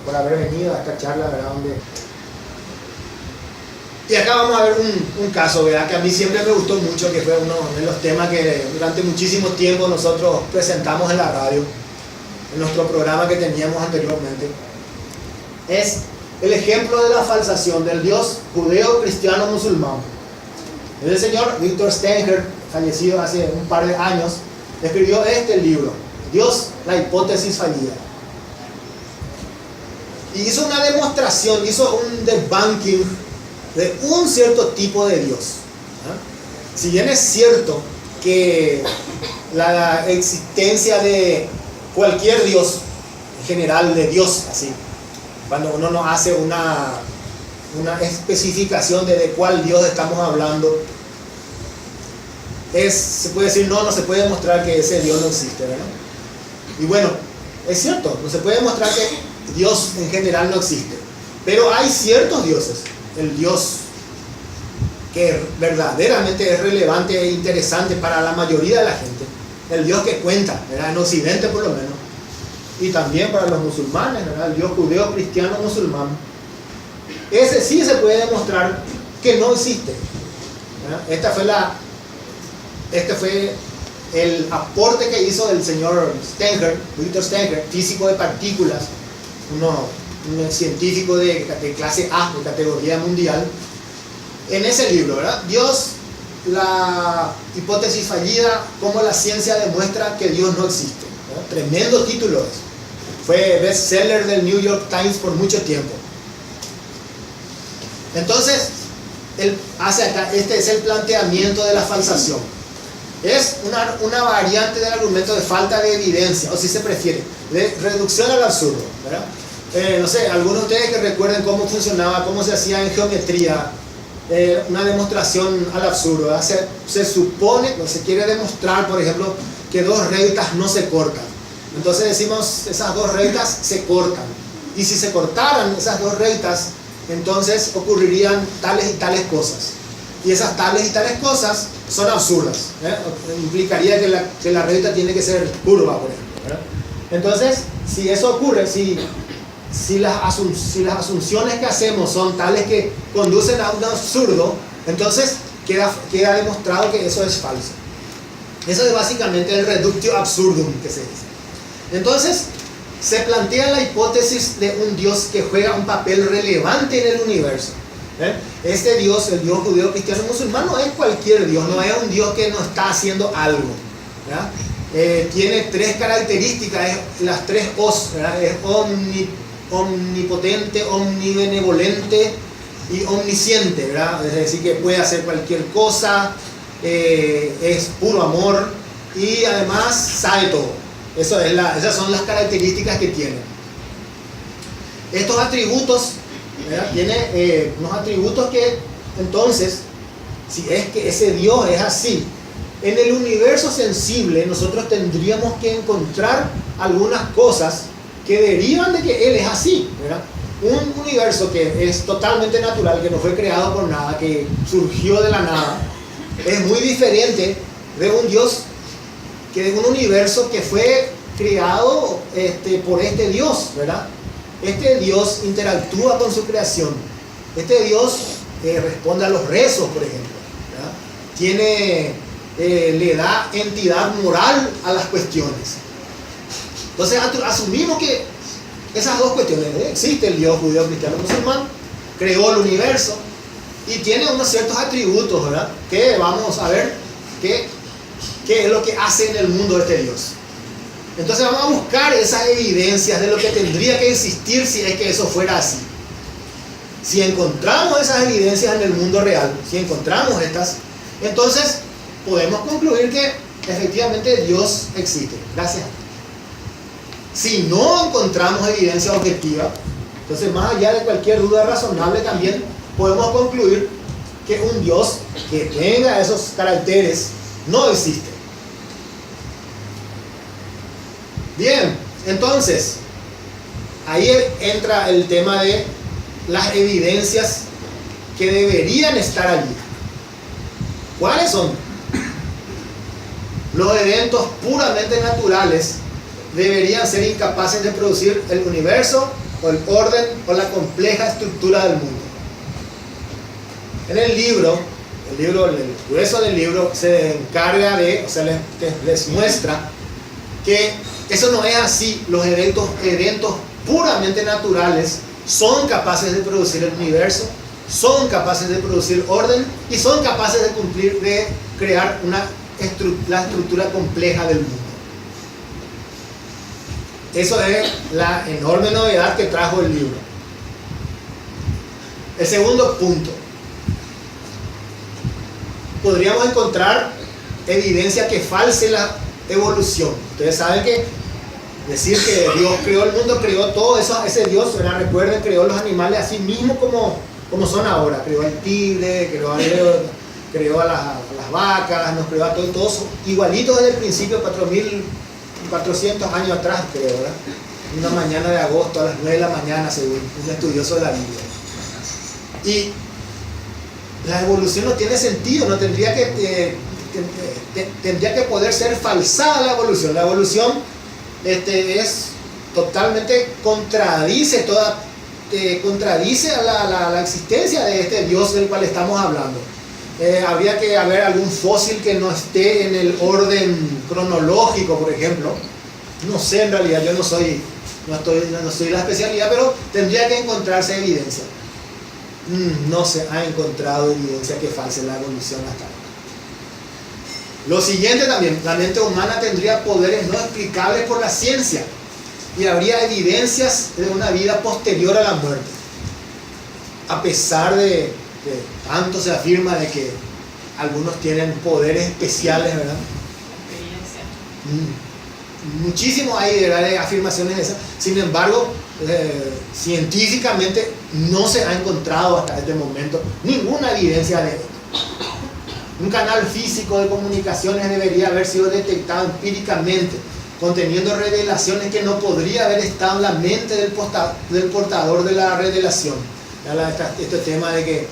por haber venido a esta charla, ¿verdad? Y acá vamos a ver un caso, ¿verdad? Que a mí siempre me gustó mucho, que fue uno de los temas que durante muchísimo tiempo nosotros presentamos en la radio, en nuestro programa que teníamos anteriormente. Es el ejemplo de la falsación del Dios judeo, cristiano, musulmán. El señor Victor Stenger, fallecido hace un par de años, escribió este libro, Dios, la hipótesis fallida. Y hizo una demostración, hizo un debunking de un cierto tipo de Dios. Si bien es cierto que la existencia de cualquier Dios, en general de Dios, así, cuando uno no hace una especificación de cuál Dios estamos hablando, se puede decir no se puede demostrar que ese Dios no existe, ¿verdad? Y bueno, es cierto, no se puede demostrar que Dios en general no existe, pero hay ciertos dioses. El Dios que verdaderamente es relevante e interesante para la mayoría de la gente, el Dios que cuenta, ¿verdad? En Occidente por lo menos, y también para los musulmanes, ¿verdad? El Dios judeo, cristiano, musulmán, ese sí se puede demostrar que no existe, ¿verdad? Este fue el aporte que hizo el señor Stenger, Victor Stenger, físico de partículas, un científico de clase A, de categoría mundial, en ese libro, ¿verdad? Dios, la hipótesis fallida, cómo la ciencia demuestra que Dios no existe, ¿verdad? Tremendo título es. Fue bestseller del New York Times por mucho tiempo. Entonces, él hace acá, este es el planteamiento de la falsación. Es una variante del argumento de falta de evidencia, o si se prefiere, de reducción al absurdo, ¿verdad? No sé, algunos de ustedes que recuerden cómo funcionaba, cómo se hacía en geometría, una demostración al absurdo, ¿verdad? Se supone, se quiere demostrar, por ejemplo, que dos rectas no se cortan. Entonces decimos, esas dos rectas se cortan. Y si se cortaran esas dos rectas, entonces ocurrirían tales y tales cosas. Y esas tales y tales cosas son absurdas, implicaría que la recta tiene que ser curva, por ejemplo, ¿verdad? Entonces, si eso ocurre, si las asunciones que hacemos son tales que conducen a un absurdo, entonces queda demostrado que eso es falso. Eso es básicamente el reductio absurdum que se dice. Entonces, se plantea la hipótesis de un Dios que juega un papel relevante en el universo. Este Dios, el Dios judeo, cristiano, musulmán, no es cualquier Dios, no es un Dios que no está haciendo algo, ¿verdad? Tiene tres características, las tres O's, ¿verdad? Es omnipotente, omnibenevolente y omnisciente, ¿verdad? Es decir, que puede hacer cualquier cosa, es puro amor y además sabe todo. Esas son las características que tiene. Estos atributos, ¿verdad? Tiene unos atributos que, entonces, si es que ese Dios es así, en el universo sensible nosotros tendríamos que encontrar algunas cosas que derivan de que Él es así, ¿verdad? Un universo que es totalmente natural, que no fue creado por nada, que surgió de la nada, es muy diferente de un Dios, que de un universo que fue creado por este Dios, ¿verdad? Este Dios interactúa con su creación. Este Dios responde a los rezos, por ejemplo, ¿verdad? Le da entidad moral a las cuestiones. Entonces asumimos que esas dos cuestiones, existe el Dios judeo, cristiano, musulmán, creó el universo y tiene unos ciertos atributos, ¿verdad? Que vamos a ver qué es lo que hace en el mundo este Dios. Entonces vamos a buscar esas evidencias de lo que tendría que existir si es que eso fuera así. Si encontramos esas evidencias en el mundo real, si encontramos estas, entonces podemos concluir que efectivamente Dios existe. Gracias. Si no encontramos evidencia objetiva, entonces más allá de cualquier duda razonable también podemos concluir que un Dios que tenga esos caracteres no existe. Bien, entonces, ahí entra el tema de las evidencias que deberían estar allí. ¿Cuáles son? Los eventos puramente naturales deberían ser incapaces de producir el universo o el orden o la compleja estructura del mundo. En el grueso del libro se encarga de, o sea, les muestra que eso no es así. Los eventos puramente naturales son capaces de producir el universo, son capaces de producir orden y son capaces de crear la estructura compleja del mundo. Eso es la enorme novedad que trajo el libro. El segundo punto. Podríamos encontrar evidencia que false la evolución. Ustedes saben que decir que Dios creó el mundo, creó todo eso, ese Dios, ¿verdad? Recuerden, creó los animales así mismo como son ahora. Creó al tigre, creó a las vacas, nos creó a todos igualitos desde el principio, 4.400 años atrás, creo, ¿verdad? Una mañana de agosto a las 9 de la mañana, según un estudioso de la Biblia. Y la evolución no tiene sentido, no tendría que poder ser falsada la evolución. La evolución es totalmente contradice a la existencia de este Dios del cual estamos hablando. Habría que haber algún fósil que no esté en el orden cronológico, por ejemplo. No sé, en realidad yo no soy la especialidad, pero tendría que encontrarse evidencia. No se ha encontrado evidencia que false la evolución hasta ahora. Lo siguiente también, la mente humana tendría poderes no explicables por la ciencia y habría evidencias de una vida posterior a la muerte. A pesar de que tanto se afirma de que algunos tienen poderes especiales, ¿verdad? Muchísimo hay de afirmaciones de esas. Sin embargo, científicamente no se ha encontrado hasta este momento ninguna evidencia de esto. Un canal físico de comunicaciones debería haber sido detectado empíricamente, conteniendo revelaciones que no podría haber estado en la mente del portador de la revelación. Este tema de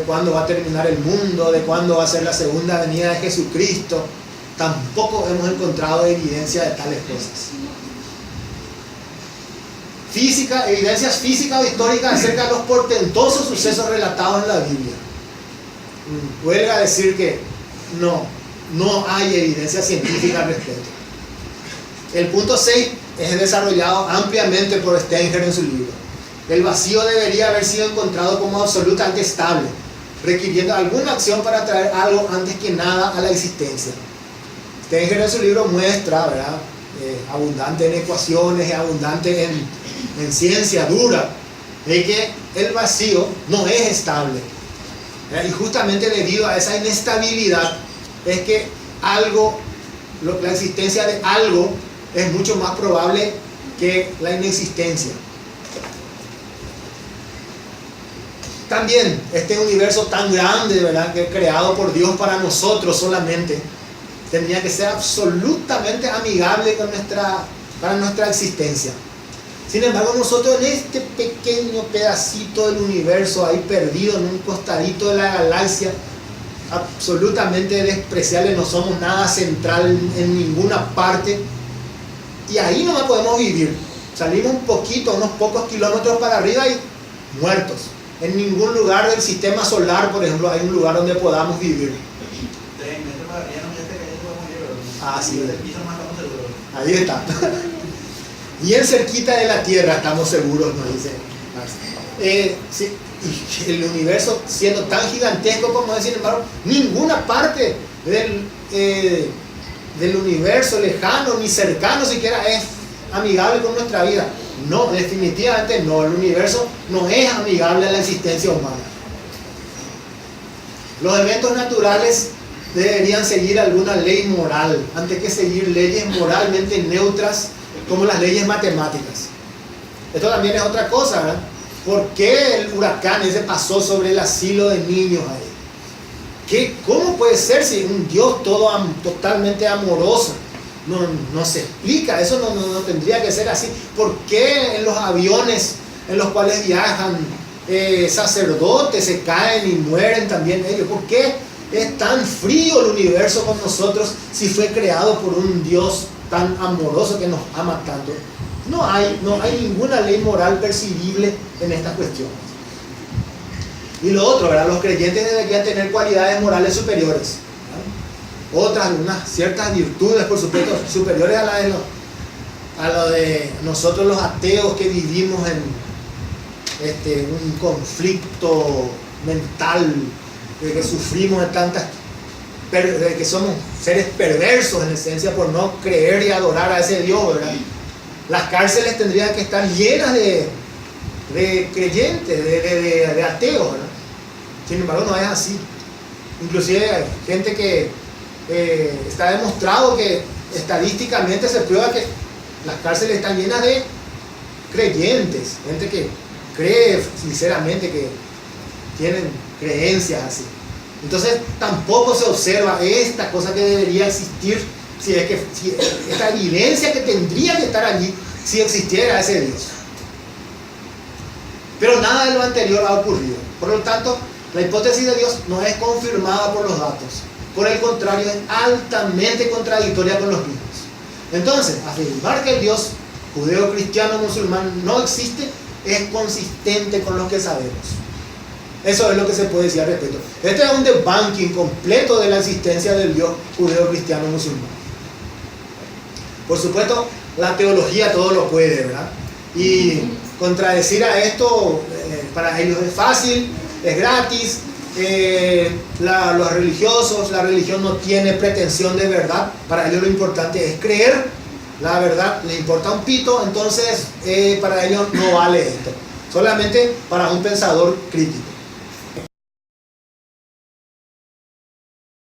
cuándo va a terminar el mundo, de cuándo va a ser la segunda venida de Jesucristo, tampoco hemos encontrado evidencia de tales cosas. Evidencias físicas o históricas acerca de los portentosos sucesos relatados en la Biblia. Huelga decir que no hay evidencia científica al respecto. El punto 6 es desarrollado ampliamente por Stenger en su libro. El vacío debería haber sido encontrado como absolutamente estable, requiriendo alguna acción para traer algo antes que nada a la existencia. Stenger en su libro muestra, ¿verdad? Abundante en ecuaciones, abundante en ciencia dura, de que el vacío no es estable. Y justamente debido a esa inestabilidad es que la existencia de algo es mucho más probable que la inexistencia. También este universo tan grande, ¿verdad?, que es creado por Dios para nosotros solamente, tendría que ser absolutamente amigable para nuestra existencia. Sin embargo, nosotros en este pequeño pedacito del universo, ahí perdido en un costadito de la galaxia, absolutamente despreciable, no somos nada central en ninguna parte, y ahí no podemos vivir. Salimos un poquito, unos pocos kilómetros para arriba y muertos. En ningún lugar del sistema solar, por ejemplo, hay un lugar donde podamos vivir. 3 metros para arriba no ya te caes, tú vas a morir. Ah, sí. Del piso más estamos seguros. Ahí está. Bien cerquita de la Tierra estamos seguros, nos dice. Sí, y el universo siendo tan gigantesco como es, sin embargo, ninguna parte del universo lejano ni cercano siquiera es amigable con nuestra vida. No, definitivamente no. El universo no es amigable a la existencia humana. Los eventos naturales deberían seguir alguna ley moral antes que seguir leyes moralmente neutras como las leyes matemáticas. Esto también es otra cosa, ¿verdad? ¿Por qué el huracán ese pasó sobre el asilo de niños ahí? ¿Cómo puede ser si un Dios totalmente amoroso? No se explica, eso no tendría que ser así. ¿Por qué en los aviones en los cuales viajan sacerdotes se caen y mueren también ellos? ¿Por qué es tan frío el universo con nosotros si fue creado por un Dios tan amoroso que nos ama tanto, no hay ninguna ley moral percibible en estas cuestiones. Y lo otro, ¿verdad? Los creyentes deberían tener cualidades morales superiores, ¿verdad? Otras, unas ciertas virtudes, por supuesto, superiores a lo de nosotros los ateos que vivimos en un conflicto mental, de que sufrimos de tantas, de que somos seres perversos en esencia por no creer y adorar a ese Dios, ¿verdad? Las cárceles tendrían que estar llenas de creyentes, de ateos, ¿verdad? Sin embargo, no es así. Inclusive hay gente que está demostrado que estadísticamente se prueba que las cárceles están llenas de creyentes, gente que cree sinceramente, que tienen creencias así. Entonces tampoco se observa esta cosa que debería existir, si esta evidencia que tendría que estar allí si existiera ese Dios. Pero nada de lo anterior ha ocurrido. Por lo tanto, la hipótesis de Dios no es confirmada por los datos. Por el contrario, es altamente contradictoria con los mismos. Entonces, afirmar que el Dios judeo, cristiano, musulmán no existe es consistente con lo que sabemos. Eso es lo que se puede decir al respecto. Este es un debunking completo de la existencia del Dios judeo, cristiano, musulmán. Por supuesto, la teología todo lo puede, ¿verdad? Y contradecir a esto para ellos es fácil, es gratis. Los religiosos, la religión no tiene pretensión de verdad. Para ellos lo importante es creer. La verdad les importa un pito. Entonces para ellos no vale esto. Solamente para un pensador crítico.